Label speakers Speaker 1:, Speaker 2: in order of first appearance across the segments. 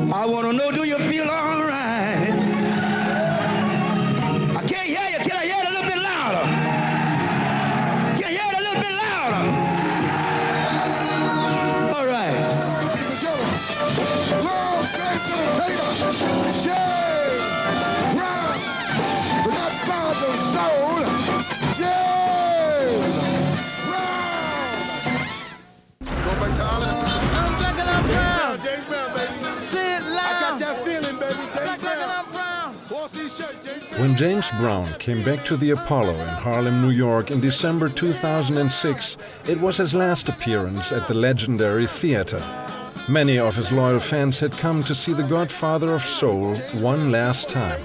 Speaker 1: I want to know, do you feel all right? I can't hear you. Can I hear it a little bit louder? Can I hear it a little bit louder? All right.
Speaker 2: Long straight to the tater. James Brown, the godfather of soul. James Brown. Going back to Ireland.
Speaker 3: I'm black and I'm brown.
Speaker 2: James Brown, baby.
Speaker 3: Say it loud.
Speaker 2: I got that feeling, baby. James
Speaker 3: Black and
Speaker 2: Brown.
Speaker 3: I'm brown.
Speaker 2: Boss these shirts, James Brown.
Speaker 4: When James Brown came back to the Apollo in Harlem, New York in December 2006, it was his last appearance at the legendary theater. Many of his loyal fans had come to see the godfather of soul one last time.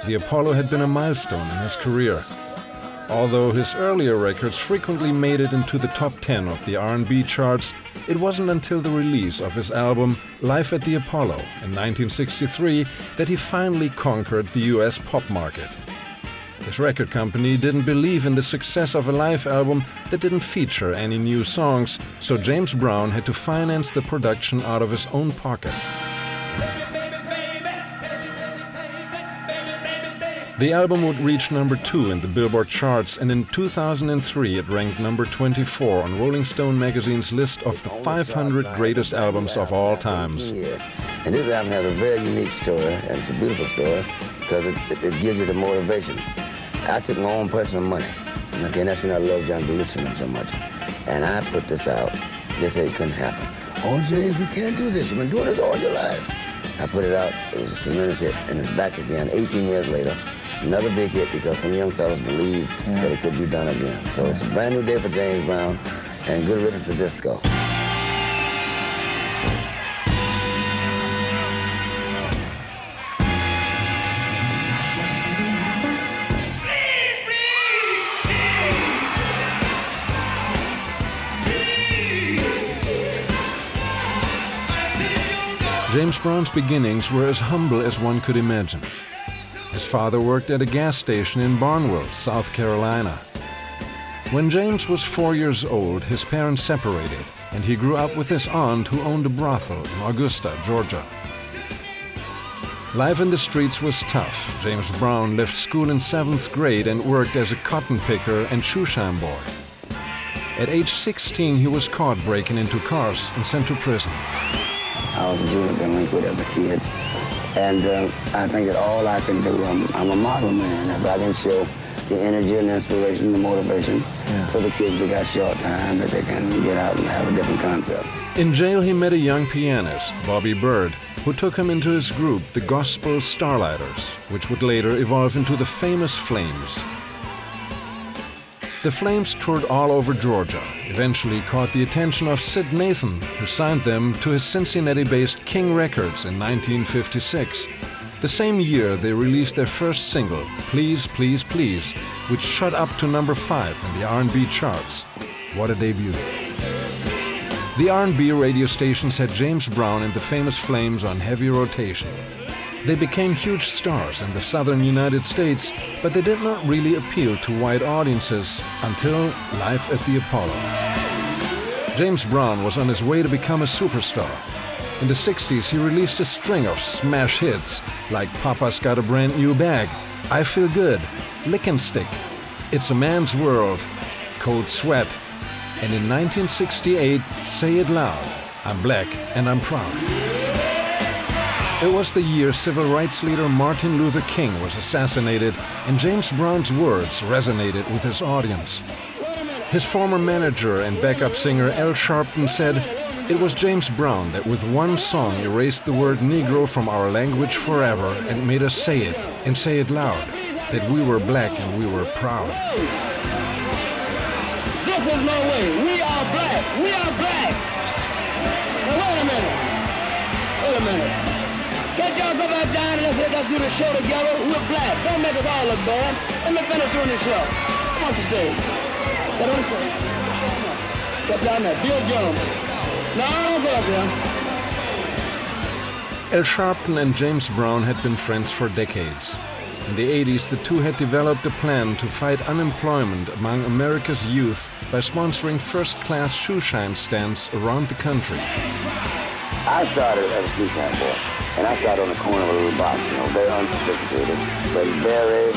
Speaker 4: The Apollo had been a milestone in his career. Although his earlier records frequently made it into the top 10 of the R&B charts, it wasn't until the release of his album Live at the Apollo in 1963 that he finally conquered the US pop market. His record company didn't believe in the success of a live album that didn't feature any new songs, so James Brown had to finance the production out of his own pocket. The album would reach number 2 in the Billboard charts, and in 2003 it ranked number 24 on Rolling Stone magazine's list of the 500 greatest albums of all times.
Speaker 5: Yes, and this album has a very unique story, and it's a beautiful story because it gives you the motivation. I took my own personal money, okay, and that's when I love John Belushi so much, and I put this out. They said it couldn't happen. Oh, James, you can't do this. You've been doing this all your life. I put it out. It was a tremendous hit, and it's back again 18 years later. Another big hit because some young fellas believed that it could be done again. So it's a brand new day for James Brown, and good riddance to disco.
Speaker 4: James Brown's beginnings were as humble as one could imagine. His father worked at a gas station in Barnwell, South Carolina. When James was 4 years old, his parents separated, and he grew up with his aunt who owned a brothel in Augusta, Georgia. Life in the streets was tough. James Brown left school in 7th grade and worked as a cotton picker and shoeshine boy. At age 16, he was caught breaking into cars and sent to prison.
Speaker 5: I was a juvenile delinquent as a kid, and I think that all I can do, I'm a model man. If I can show the energy and inspiration, the motivation for the kids that got short time, that they can get out and have a different concept.
Speaker 4: In jail, he met a young pianist, Bobby Bird, who took him into his group, the Gospel Starlighters, which would later evolve into the famous Flames. The Flames toured all over Georgia, eventually caught the attention of Sid Nathan, who signed them to his Cincinnati-based King Records in 1956. The same year, they released their first single, Please, Please, Please, which shot up to number 5 in the R&B charts. What a debut. The R&B radio stations had James Brown and the famous Flames on heavy rotation. They became huge stars in the southern United States, but they did not really appeal to wide audiences until Live at the Apollo. James Brown was on his way to become a superstar. In the 60s, he released a string of smash hits like Papa's Got a Brand New Bag, I Feel Good, Lick and Stick, It's a Man's World, Cold Sweat, and in 1968, Say It Loud, I'm Black and I'm Proud. It was the year civil rights leader Martin Luther King was assassinated, and James Brown's words resonated with his audience. His former manager and backup singer Al Sharpton said, "It was James Brown that with one song erased the word Negro from our language forever and made us say it, and say it loud, that we were black and we were proud."
Speaker 1: This is no way. We are black. We are black. Now, wait a minute. Wait a minute. Catch y'all go back down and let's do the show together. We're black. Don't make us all look bad. Let me finish doing this show. Come on to stage. Get on the stage. Step down there. Bill Jones. No, don't go up there.
Speaker 4: Al Sharpton and James Brown had been friends for decades. In the 80s, the two had developed a plan to fight unemployment among America's youth by sponsoring first-class shoeshine stands around the country.
Speaker 5: I started as a shoeshine boy, and I started on the corner of a little box, very unsophisticated, but very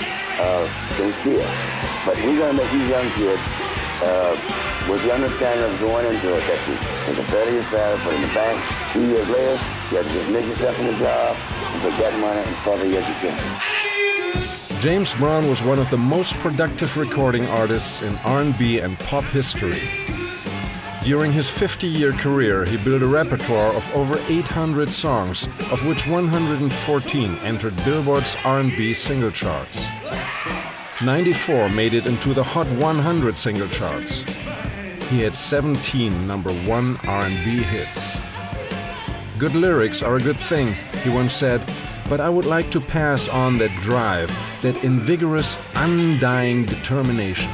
Speaker 5: sincere. But we're going to make these young kids, with the understanding of going into it, that you take a third of your salary, put it in the bank, 2 years later, you have to dismiss yourself from the job, and take that money and further your education.
Speaker 4: James Brown was one of the most productive recording artists in R&B and pop history. During his 50-year career, he built a repertoire of over 800 songs, of which 114 entered Billboard's R&B single charts. 94 made it into the Hot 100 single charts. He had 17 #1 R&B hits. Good lyrics are a good thing, he once said, but I would like to pass on that drive, that invigorous, undying determination.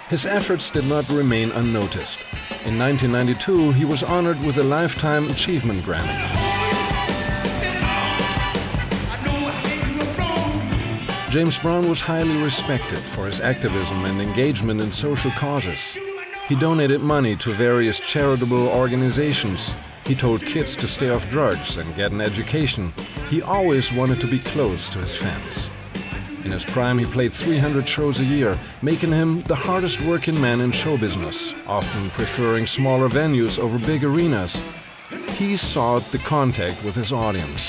Speaker 4: His efforts did not remain unnoticed. In 1992, he was honored with a Lifetime Achievement Grammy. James Brown was highly respected for his activism and engagement in social causes. He donated money to various charitable organizations. He told kids to stay off drugs and get an education. He always wanted to be close to his fans. In his prime, he played 300 shows a year, making him the hardest working man in show business, often preferring smaller venues over big arenas. He sought the contact with his audience.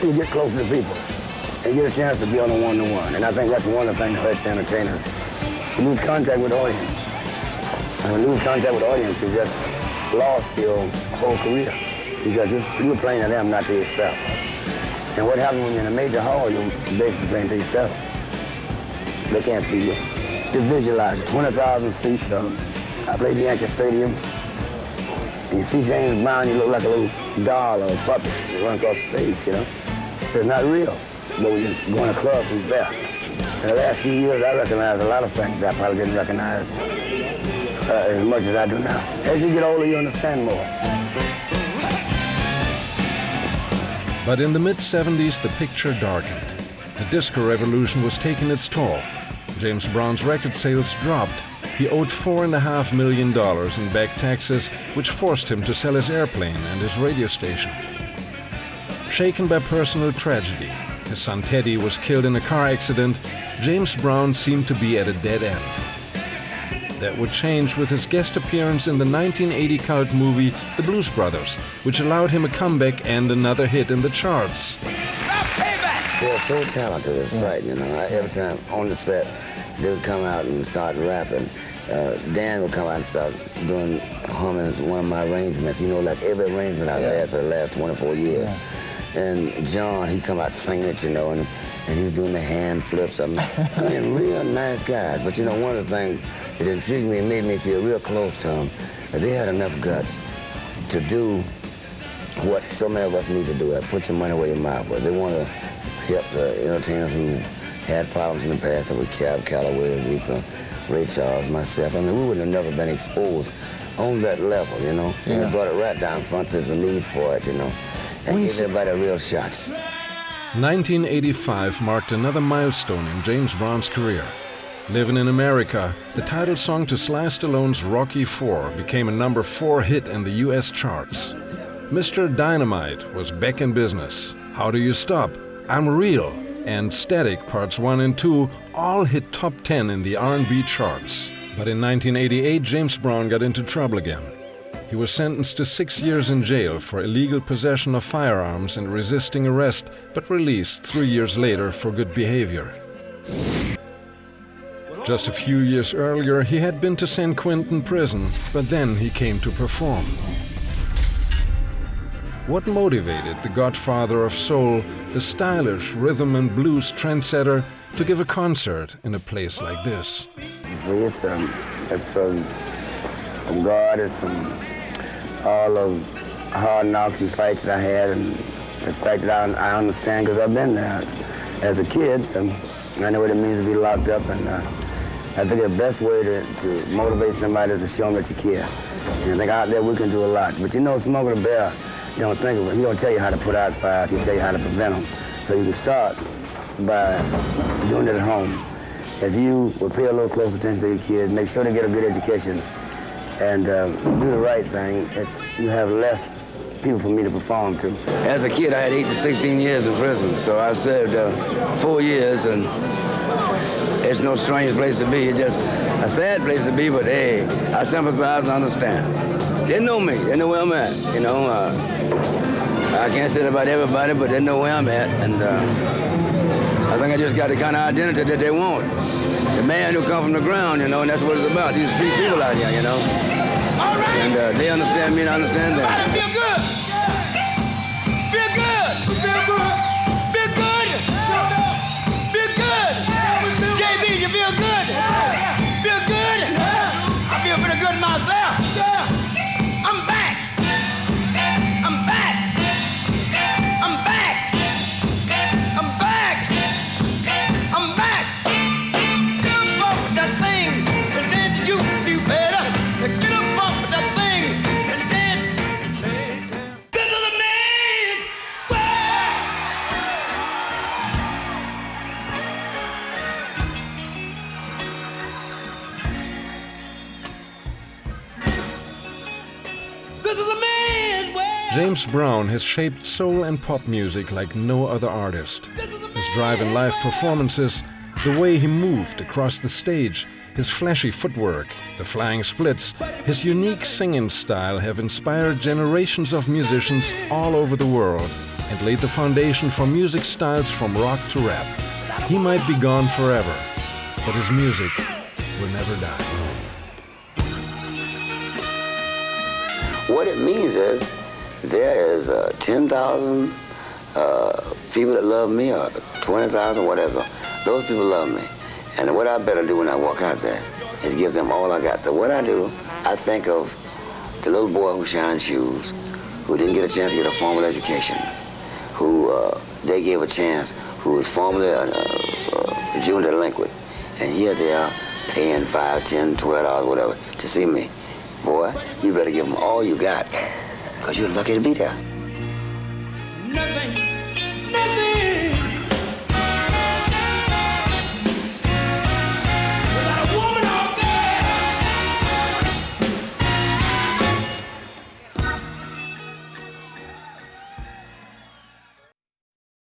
Speaker 5: You get close to the people, and you get a chance to be on a one-to-one, and I think that's one of the things that hurts the entertainers. You lose contact with the audience. And when you lose contact with the audience, you just lost your whole career, because you're playing to them, not to yourself. And what happens when you're in a major hall, you're basically playing to yourself. They can't feel you. Just visualize it. 20,000 seats. I played the Yankee Stadium. And you see James Brown, you look like a little doll or a puppet. You run across the stage, So it's not real. But when you go in a club, he's there. In the last few years, I recognized a lot of things I probably didn't recognize as much as I do now. As you get older, you understand more.
Speaker 4: But in the mid-70s, the picture darkened. The disco revolution was taking its toll. James Brown's record sales dropped. He owed $4.5 million in back taxes, which forced him to sell his airplane and his radio station. Shaken by personal tragedy, his son Teddy was killed in a car accident. James Brown seemed to be at a dead end. That would change with his guest appearance in the 1980 cult movie The Blues Brothers, which allowed him a comeback and another hit in the charts.
Speaker 5: They're so talented, it's frightening. Every time on the set, they would come out and start rapping. Dan would come out and start doing humming one of my arrangements. Like every arrangement I've had for the last 24 years. Yeah. And John, he'd come out singing it, and he was doing the hand flips. I mean, real nice guys. But one of the things that intrigued me and made me feel real close to them, is they had enough guts to do what so many of us need to do, put your money where your mouth was. They want to help the entertainers who had problems in the past, with Cab Calloway, Aretha, Ray Charles, myself. I mean, we would have never been exposed on that level, And they brought it right down front, so there's a need for it, and give everybody a real shot.
Speaker 4: 1985 marked another milestone in James Brown's career. Living in America, the title song to Sly Stallone's Rocky IV became a #4 hit in the US charts. Mr. Dynamite was back in business. How Do You Stop? I'm Real and Static Parts 1 and 2 all hit top 10 in the R&B charts. But in 1988, James Brown got into trouble again. He was sentenced to 6 years in jail for illegal possession of firearms and resisting arrest, but released 3 years later for good behavior. Just a few years earlier, he had been to San Quentin prison, but then he came to perform. What motivated the godfather of soul, the stylish rhythm and blues trendsetter, to give a concert in a place like this?
Speaker 5: It's from God, it's from all the hard knocks and fights that I had, and The fact that I understand because I've been there. As a kid, I know what it means to be locked up, and I think the best way to motivate somebody is to show them that you care. And I think out there we can do a lot. But you know, Smoker the Bear, don't think of it. He don't tell you how to put out fires, he'll tell you how to prevent them. So you can start by doing it at home. If you will pay a little close attention to your kids, make sure they get a good education, and do the right thing, you have less people for me to perform to. As a kid, I had 8 to 16 years in prison, so I served 4 years, and it's no strange place to be. It's just a sad place to be, but hey, I sympathize and understand. They know me. They know where I'm at. You know, I can't say that about everybody, but they know where I'm at, and I think I just got the kind of identity that they want. The man who come from the ground, you know, and that's what it's about. These street people out here, you know.
Speaker 1: All right.
Speaker 5: And they understand me and I understand them.
Speaker 1: Everybody feel good. Feel good. Feel good. Feel good. Feel good. JB, you feel good? Feel good? I feel pretty good myself. I'm back. I'm back. I'm back. I'm back. I'm back. Get up off that thing and say to you feel better. Get up off that thing and say, this is a man. This is a man's way.
Speaker 4: James Brown has shaped soul and pop music like no other artist. His drive in live performances, the way he moved across the stage, his flashy footwork, the flying splits, his unique singing style have inspired generations of musicians all over the world and laid the foundation for music styles from rock to rap. He might be gone forever, but his music will never die.
Speaker 5: What it means is there is 10,000 people that love me, or 20,000, whatever. Those people love me. And what I better do when I walk out there is give them all I got. So what I do, I think of the little boy who shined shoes, who didn't get a chance to get a formal education, who they gave a chance, who was formerly a juvenile delinquent. And here they are paying $5, $10, $12, whatever, to see me. Boy, you better give them all you got, because you're lucky to be there.